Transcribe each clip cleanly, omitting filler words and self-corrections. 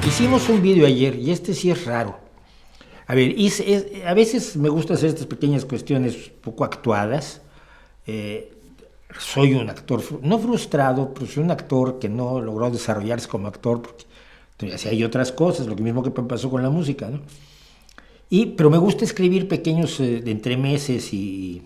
Hicimos un vídeo ayer y este sí es raro. A ver, a veces me gusta hacer estas pequeñas cuestiones poco actuadas. Soy un actor, no frustrado, pero soy un actor que no logró desarrollarse como actor porque así hay otras cosas, lo mismo que pasó con la música, ¿no? Pero me gusta escribir pequeños de entremeses y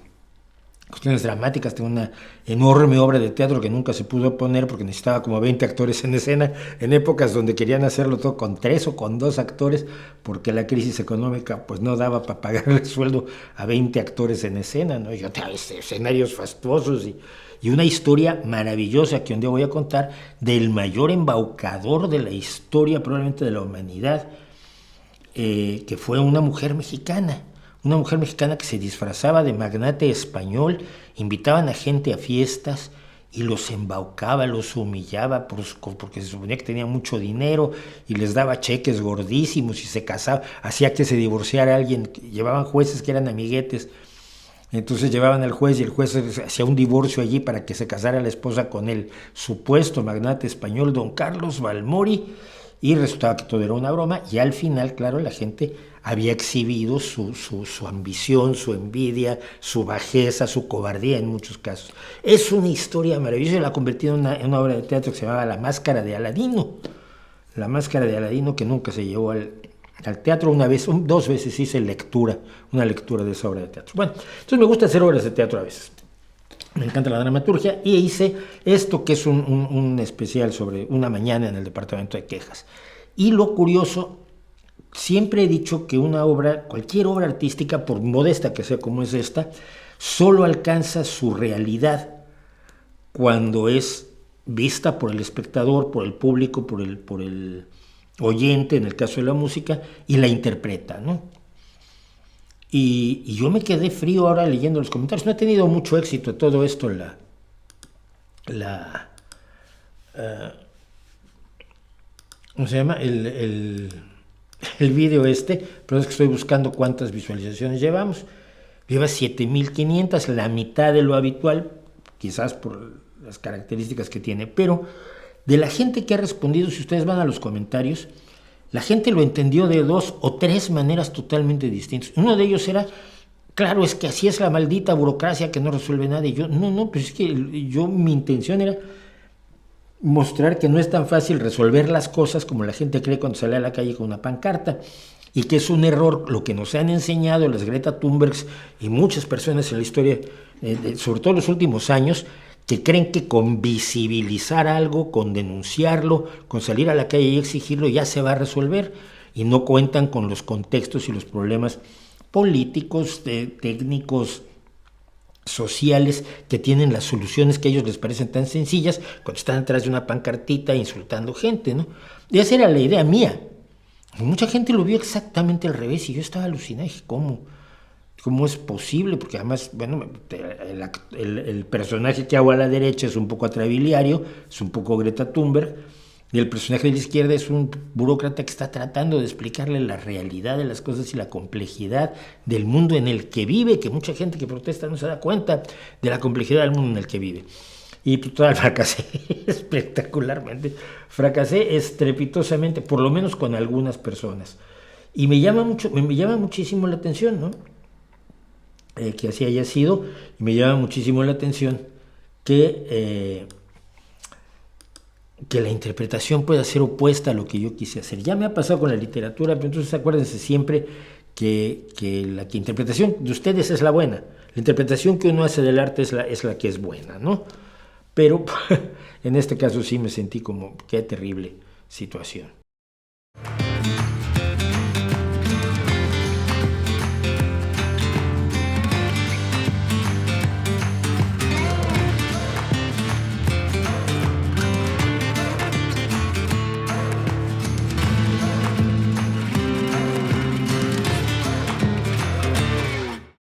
cuestiones dramáticas. Tengo una enorme obra de teatro que nunca se pudo poner porque necesitaba como 20 actores en escena, en épocas donde querían hacerlo todo con 3 o con 2 actores, porque la crisis económica pues no daba para pagarle el sueldo a 20 actores en escena, ¿no? Yo tenía escenarios fastuosos y una historia maravillosa que un día voy a contar del mayor embaucador de la historia probablemente de la humanidad, que fue una mujer mexicana que se disfrazaba de magnate español, invitaban a gente a fiestas y los embaucaba, los humillaba porque se suponía que tenía mucho dinero y les daba cheques gordísimos y se casaba, hacía que se divorciara alguien, llevaban jueces que eran amiguetes, entonces llevaban al juez y el juez hacía un divorcio allí para que se casara la esposa con el supuesto magnate español don Carlos Balmori, y resultaba que todo era una broma, y al final, claro, la gente había exhibido su ambición, su envidia, su bajeza, su cobardía en muchos casos. Es una historia maravillosa, la ha convertido en una obra de teatro que se llamaba La Máscara de Aladino. La Máscara de Aladino, que nunca se llevó al teatro. Dos veces hice una lectura de esa obra de teatro. Bueno, entonces me gusta hacer obras de teatro a veces. Me encanta la dramaturgia y hice esto que es un especial sobre una mañana en el departamento de quejas. Y lo curioso, siempre he dicho que cualquier obra artística, por modesta que sea como es esta, solo alcanza su realidad cuando es vista por el espectador, por el público, por el oyente, en el caso de la música, y la interpreta, ¿no? Y yo me quedé frío ahora leyendo los comentarios. No he tenido mucho éxito todo esto, ¿cómo se llama? El vídeo pero es que estoy buscando cuántas visualizaciones llevamos. Lleva 7,500, la mitad de lo habitual, quizás por las características que tiene, pero de la gente que ha respondido, si ustedes van a los comentarios, la gente lo entendió de 2 o 3 maneras totalmente distintas. Uno de ellos era, claro, es que así es la maldita burocracia que no resuelve nada. Y yo, no, pues es que mi intención era mostrar que no es tan fácil resolver las cosas como la gente cree cuando sale a la calle con una pancarta, y que es un error lo que nos han enseñado las Greta Thunbergs y muchas personas en la historia, sobre todo en los últimos años, que creen que con visibilizar algo, con denunciarlo, con salir a la calle y exigirlo ya se va a resolver, y no cuentan con los contextos y los problemas políticos, técnicos, sociales, que tienen las soluciones que a ellos les parecen tan sencillas cuando están atrás de una pancartita insultando gente, ¿no? Y esa era la idea mía. Mucha gente lo vio exactamente al revés y yo estaba alucinado. Dije, ¿cómo es posible? Porque además, bueno, el personaje que hago a la derecha es un poco atrabiliario, es un poco Greta Thunberg, y el personaje de la izquierda es un burócrata que está tratando de explicarle la realidad de las cosas y la complejidad del mundo en el que vive, que mucha gente que protesta no se da cuenta de la complejidad del mundo en el que vive. Y total, fracasé espectacularmente, fracasé estrepitosamente, por lo menos con algunas personas. Y me llama muchísimo la atención, ¿no? Que así haya sido, y me llama muchísimo la atención que la interpretación pueda ser opuesta a lo que yo quise hacer. Ya me ha pasado con la literatura, pero entonces acuérdense siempre que la interpretación de ustedes es la buena. La interpretación que uno hace del arte es la que es buena, ¿no? Pero en este caso sí me sentí como, qué terrible situación.